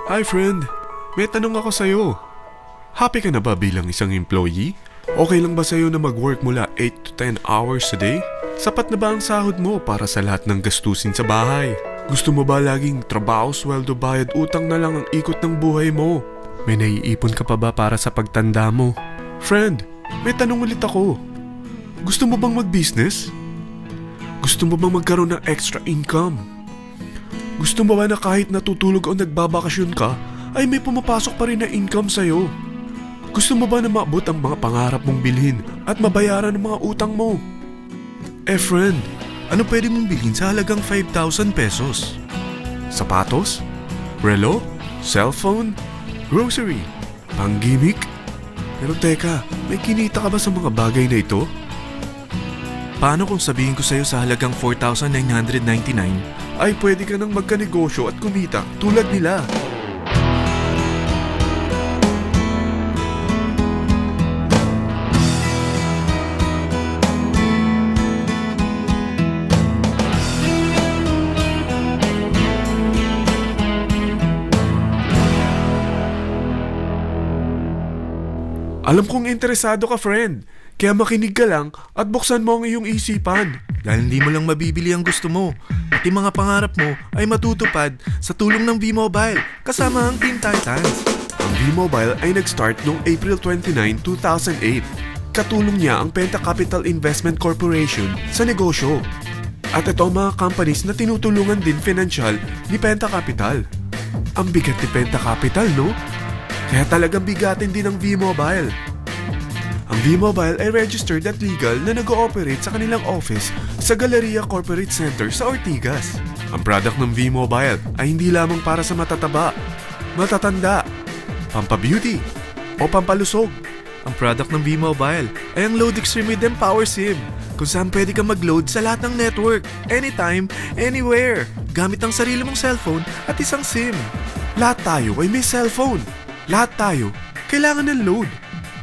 Hi friend, may tanong ako sa'yo. Happy ka na ba bilang isang employee? Okay lang ba sa'yo na mag-work mula 8 to 10 hours a day? Sapat na ba ang sahod mo para sa lahat ng gastusin sa bahay? Gusto mo ba laging trabaho, sweldo, bayad, utang na lang ang ikot ng buhay mo? May naiipon ka pa ba para sa pagtanda mo? Friend, may tanong ulit ako. Gusto mo bang mag-business? Gusto mo bang magkaroon ng extra income? Gusto mo ba na kahit natutulog o nagbabakasyon ka, ay may pumapasok pa rin na income sa'yo? Gusto mo ba na maabot ang mga pangarap mong bilhin at mabayaran ang mga utang mo? Friend, ano pwede mong bilhin sa halagang 5,000 pesos? Sapatos? Relo? Cellphone? Grocery? Pang-gimmick? Pero teka, may kinita ka ba sa mga bagay na ito? Paano kung sabihin ko sa'yo sa halagang 4,999 ay pwede ka nang magkanegosyo at kumita tulad nila? Alam kong interesado ka, friend. Kaya makinig ka lang at buksan mo ang iyong isipan. Dahil hindi mo lang mabibili ang gusto mo. Pati mga pangarap mo ay matutupad sa tulong ng V-Mobile kasama ang Team Titans. Ang V-Mobile ay nag-start noong April 29, 2008. Katulong niya ang Penta Capital Investment Corporation sa negosyo. At ito ang mga companies na tinutulungan din financial ni Penta Capital. Ang bigat ni Penta Capital, no? Kaya talagang bigatin din ang V-Mobile. Ang V-Mobile ay registered at legal na nag-ooperate sa kanilang office sa Galleria Corporate Center sa Ortigas. Ang product ng V-Mobile ay hindi lamang para sa matataba, matatanda, pampabeauty, o pampalusog. Ang product ng V-Mobile ay ang Load Extreme with Empower SIM, kung saan pwede kang mag-load sa lahat ng network, anytime, anywhere, gamit ang sarili mong cellphone at isang SIM. Lahat tayo ay may cellphone. Lahat tayo kailangan ng load.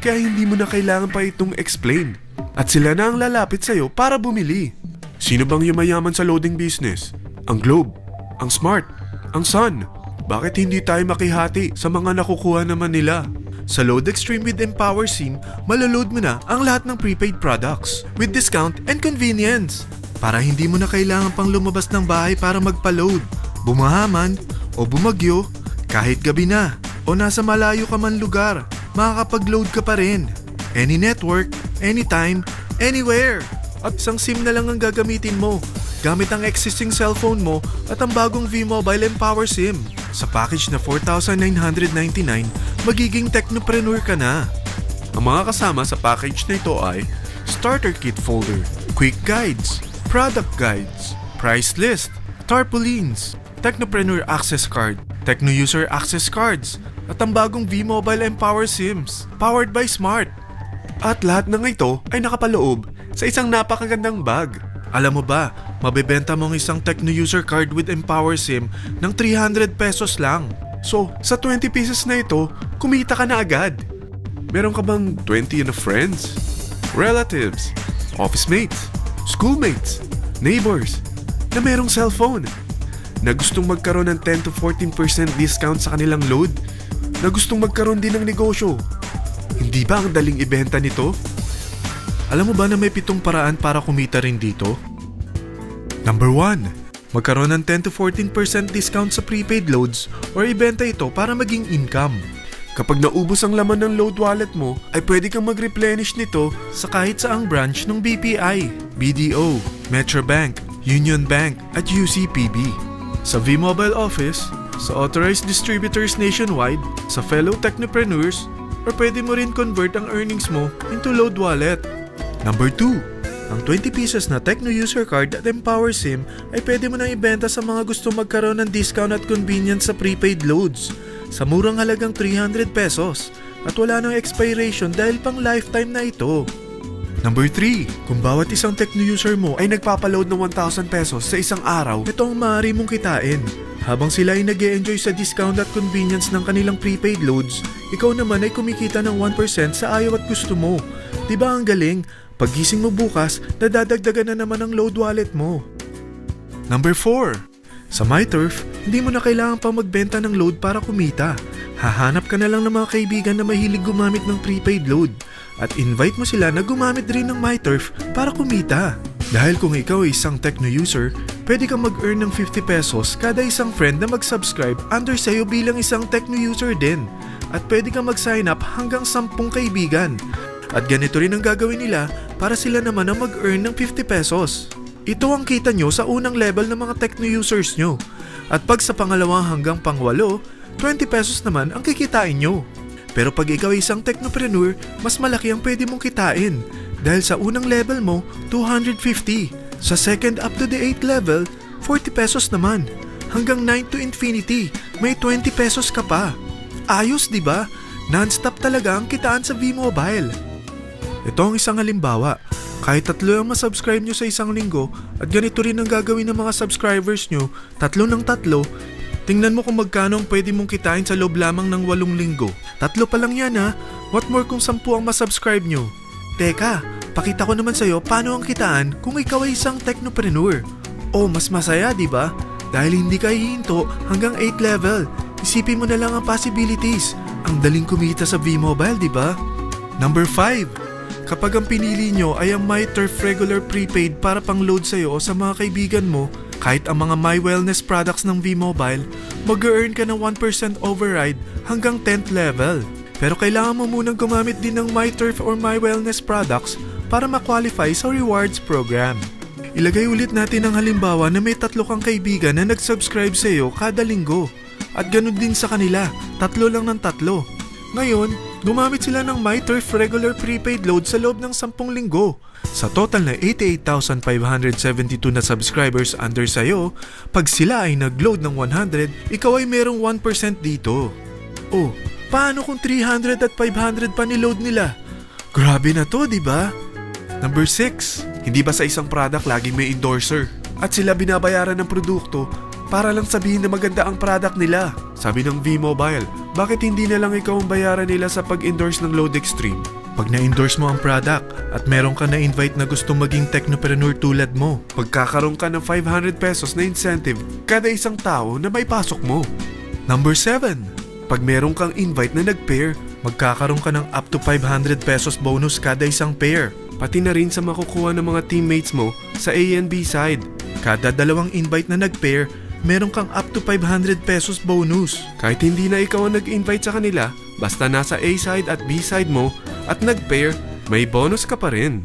Kaya hindi mo na kailangan pa itong explain. At sila na ang lalapit sa'yo para bumili. Sino bang yumayaman sa loading business? Ang Globe, ang Smart, ang Sun. Bakit hindi tayo makihati sa mga nakukuha naman nila? Sa Load Extreme with Empower SIM, maloload mo na ang lahat ng prepaid products with discount and convenience. Para hindi mo na kailangan pang lumabas ng bahay para magpa-load. Bumahaman o bumagyo, kahit gabi na o nasa malayo ka man lugar, makakapag-load ka pa rin. Any network, anytime, anywhere. At isang SIM na lang ang gagamitin mo gamit ang existing cellphone mo at ang bagong V-Mobile Empower SIM. Sa package na 4,999, magiging technopreneur ka na. Ang mga kasama sa package na ito ay Starter Kit Folder, Quick Guides, Product Guides, Price List, Tarpaulins, Technopreneur Access Card, Techno User Access Cards, at ang bagong V-Mobile Empower SIMs, powered by Smart. At lahat ng ito ay nakapaloob sa isang napakagandang bag. Alam mo ba, mabebenta mo ang isang Techno User Card with Empower SIM ng 300 pesos lang. So, sa 20 pieces na ito, kumita ka na agad. Meron ka bang 20 na friends, relatives, office mates, schoolmates, neighbors, na merong cellphone, na gustong magkaroon ng 10 to 14% discount sa kanilang load, na gustong magkaroon din ng negosyo? Hindi ba ang daling ibenta nito? Alam mo ba na may 7 paraan para kumita rin dito? Number 1. Magkaroon ng 10 to 14% discount sa prepaid loads or ibenta ito para maging income. Kapag naubos ang laman ng load wallet mo, ay pwede kang mag-replenish nito sa kahit saang branch ng BPI, BDO, Metrobank, Union Bank at UCPB. Sa V-Mobile Office, sa authorized distributors nationwide, sa fellow technopreneurs, or pwede mo rin convert ang earnings mo into load wallet. Number 2. Ang 20 pieces na Techno User Card at Empower SIM ay pwede mo nang ibenta sa mga gusto magkaroon ng discount at convenience sa prepaid loads sa murang halagang 300 pesos at wala nang expiration dahil pang lifetime na ito. Number 3. Kung bawat isang Techno user mo ay nagpapaload ng 1,000 pesos sa isang araw, ito ang maaari mong kitain. Habang sila ay nag-e-enjoy sa discount at convenience ng kanilang prepaid loads, ikaw naman ay kumikita ng 1% sa ayaw at gusto mo. Diba ang galing? Paggising mo bukas, nadadagdagan na naman ang load wallet mo. Number 4. Sa MyTurf, hindi mo na kailangan pang magbenta ng load para kumita. Hahanap ka na lang ng mga kaibigan na mahilig gumamit ng prepaid load at invite mo sila na gumamit rin ng MyTurf para kumita. Dahil kung ikaw ay isang Tecno user, pwede kang mag-earn ng 50 pesos kada isang friend na mag-subscribe under sa'yo bilang isang Tecno user din. At pwede kang mag-sign up hanggang 10 kaibigan. At ganito rin ang gagawin nila para sila naman ang mag-earn ng 50 pesos. Ito ang kita nyo sa unang level ng mga Tecno users nyo. At pag sa pangalawa hanggang pangwalo, 20 pesos naman ang kikitain nyo. Pero pag ikaw ay isang technopreneur, mas malaki ang pwede mong kitain. Dahil sa unang level mo, 250. Sa second up to the 8th level, 40 pesos naman. Hanggang 9 to infinity, may 20 pesos ka pa. Ayos, di ba? Non-stop talaga ang kitaan sa V-Mobile. Ito ang isang halimbawa. Kahit 3 ang masubscribe nyo sa isang linggo at ganito rin ang gagawin ng mga subscribers nyo, 3 ng 3, tingnan mo kung magkano ang pwede mong kitain sa loob lamang ng 8 linggo. 3 pa lang yan ha. What more kung 10 ang masubscribe nyo? Teka, pakita ko naman sa'yo paano ang kitaan kung ikaw ay isang technopreneur. Oh, mas masaya, di ba? Dahil hindi ka hihinto hanggang 8 level. Isipin mo na lang ang possibilities. Ang daling kumita sa V-Mobile, di ba? Number 5. Kapag ang pinili nyo ay ang MyTurf regular prepaid para pang load sa'yo o sa mga kaibigan mo, kahit ang mga My Wellness products ng V-Mobile, mag-earn ka ng 1% override hanggang 10th level. Pero kailangan mo munang gumamit din ng MyTurf or My Wellness products para ma-qualify sa rewards program. Ilagay ulit natin ang halimbawa na may 3 kang kaibigan na nag-subscribe sa'yo kada linggo. At ganun din sa kanila, 3 lang ng 3. Ngayon, gumamit sila ng MyTurf regular prepaid load sa loob ng 10 linggo. Sa total na 88,572 na subscribers under sa'yo, pag sila ay nag-load ng 100, ikaw ay merong 1% dito. Oh, paano kung 300 at 500 pa niload nila? Grabe na to, di ba? Number 6. Hindi ba sa isang product laging may endorser? At sila binabayaran ng produkto para lang sabihin na maganda ang product nila. Sabi ng V-Mobile, bakit hindi na lang ikaw ang bayaran nila sa pag-endorse ng Load Extreme? Pag na-endorse mo ang product at meron ka na-invite na gusto maging technopreneur tulad mo, magkakaroon ka ng 500 pesos na incentive kada isang tao na may pasok mo. Number 7. Pag meron kang invite na nag-pair, magkakaroon ka ng up to 500 pesos bonus kada isang pair. Pati na rin sa makukuha ng mga teammates mo sa A and B side. Kada 2 invite na nag-pair, meron kang up to 500 pesos bonus. Kahit hindi na ikaw ang nag-invite sa kanila, basta nasa A side at B side mo at nag-pair, may bonus ka pa rin.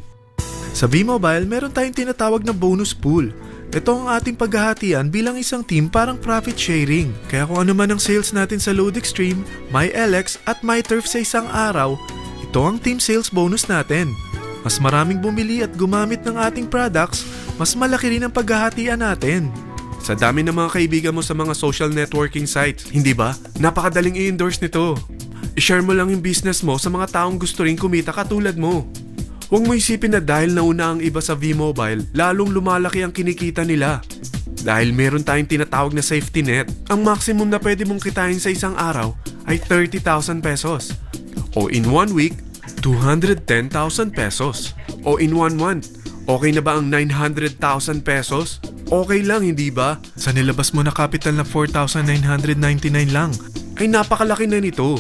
Sa V-Mobile, meron tayong tinatawag na bonus pool. Ito ang ating paghahatian bilang isang team parang profit sharing. Kaya kung ano man ang sales natin sa Load Extreme, MyLX at MyTurf sa isang araw, ito ang team sales bonus natin. Mas maraming bumili at gumamit ng ating products, mas malaki rin ang paghahatian natin. Sa dami ng mga kaibigan mo sa mga social networking sites, hindi ba? Napakadaling i-endorse nito. I-share mo lang yung business mo sa mga taong gusto rin kumita katulad mo. Huwag mo isipin na dahil nauna ang iba sa V-Mobile, lalong lumalaki ang kinikita nila. Dahil meron tayong tinatawag na safety net, ang maximum na pwede mong kitain sa isang araw ay 30,000 pesos. O in 1 week, 210,000 pesos. O in 1 month, okay na ba ang 900,000 pesos? Okay lang, hindi ba? Sa nilabas mo na capital na 4,999 lang, ay napakalaki na nito.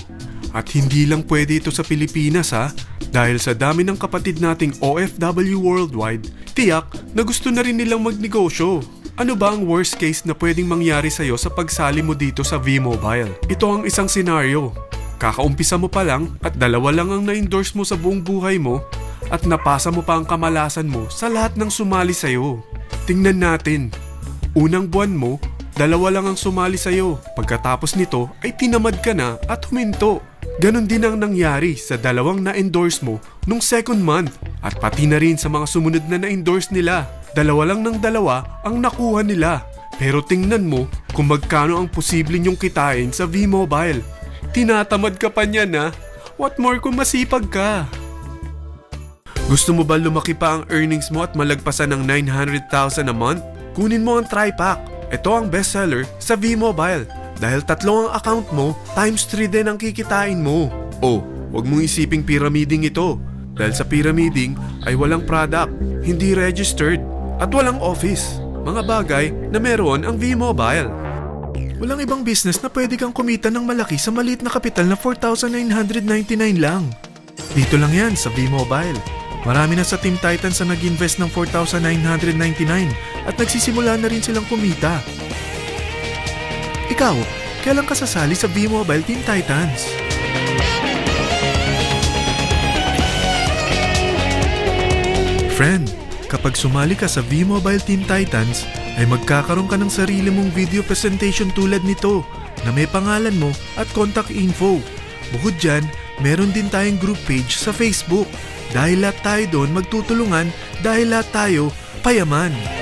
At hindi lang pwede ito sa Pilipinas ha, dahil sa dami ng kapatid nating OFW worldwide, tiyak na gusto na rin nilang magnegosyo. Ano ba ang worst case na pwedeng mangyari sa'yo sa pagsali mo dito sa V-Mobile? Ito ang isang senaryo. Kakaumpisa mo pa lang at 2 lang ang na-endorse mo sa buong buhay mo at napasa mo pa ang kamalasan mo sa lahat ng sumali sa'yo. Tingnan natin. Unang buwan mo, 2 lang ang sumali sa'yo. Pagkatapos nito ay tinamad ka na at huminto. Ganon din ang nangyari sa 2 na-endorse mo nung second month at pati na rin sa mga sumunod na na-endorse nila. 2 lang ng 2 ang nakuha nila. Pero tingnan mo kung magkano ang posible nyong kitain sa V-Mobile. Tinatamad ka pa niyan ha? What more kung masipag ka? Gusto mo ba lumaki pa ang earnings mo at malagpasan ng 900,000 a month? Kunin mo ang TriPack. Ito ang bestseller sa V-Mobile. Dahil 3 ang account mo, times 3 din ang kikitain mo. Oh, wag mong isiping pyramiding ito. Dahil sa pyramiding ay walang product, hindi registered, at walang office. mga bagay na meron ang V-Mobile. Walang ibang business na pwede kang kumita ng malaki sa maliit na kapital na 4,999 lang. Dito lang yan sa V-Mobile. Marami na sa Team Titans na nag-invest ng 4,999 at nagsisimula na rin silang kumita. Ikaw, kailan ka sasali sa V-Mobile Team Titans? Friend, kapag sumali ka sa V-Mobile Team Titans, ay magkakaroon ka ng sarili mong video presentation tulad nito na may pangalan mo at contact info. Bukod dyan, meron din tayong group page sa Facebook. Dahil lahat tayo doon magtutulungan dahil lahat tayo payaman.